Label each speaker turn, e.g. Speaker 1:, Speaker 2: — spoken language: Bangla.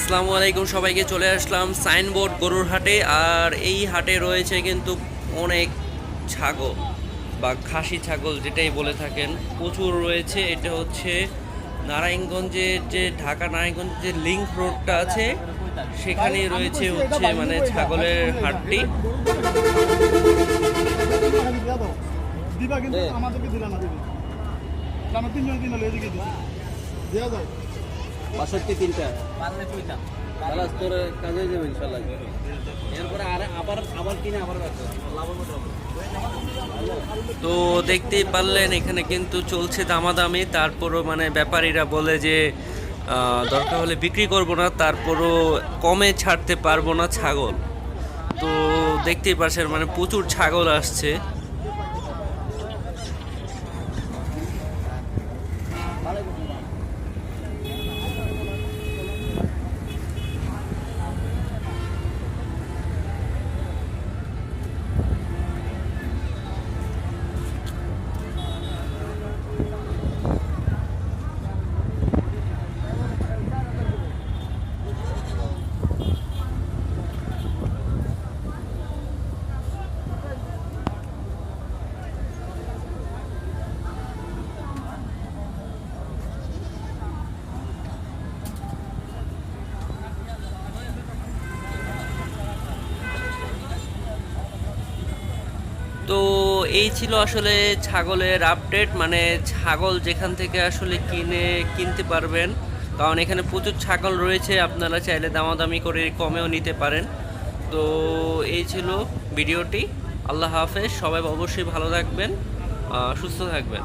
Speaker 1: আসসালামু আলাইকুম সবাইকে, চলে আসলাম সাইনবোর্ড গরুর হাটে। আর এই হাটে রয়েছে কিন্তু অনেক ছাগল বা খাসি ছাগল যেটাই বলে থাকেন, প্রচুর রয়েছে। এটা হচ্ছে নারায়ণগঞ্জের যে ঢাকা নারায়ণগঞ্জের যে লিংক রোডটা আছে সেখানেই রয়েছে হচ্ছে মানে ছাগলের হাটটি।
Speaker 2: দিবা কিন্তু আমাদেরকে দিলা না দিবি আমরা তিনজন কিনা লয়ে দিকে দেওয়া যায়
Speaker 3: ৬২-৩টা পারলে কইতা খালাস তোর কাজে যাবে ইনশাআল্লাহ। এরপরে আবার কিনে আবার
Speaker 1: তো দেখতেই পারলেন এখানে কিন্তু চলছে দামাদামি। তারপরও মানে ব্যাপারীরা বলে যে দরকার হলে বিক্রি করব না, তারপরও কমে ছাড়তে পারবো না ছাগল। তো দেখতেই পাচ্ছেন মানে প্রচুর ছাগল আসছে। তো এই ছিল আসলে ছাগলের আপডেট, মানে ছাগল যেখান থেকে আসলে কিনতে পারবেন, কারণ এখানে প্রচুর ছাগল রয়েছে। আপনারা চাইলে দামাদামি করে কমেও নিতে পারেন। তো এই ছিল ভিডিওটি। আল্লাহ হাফেজ, সবাই অবশ্যই ভালো থাকবেন, সুস্থ থাকবেন।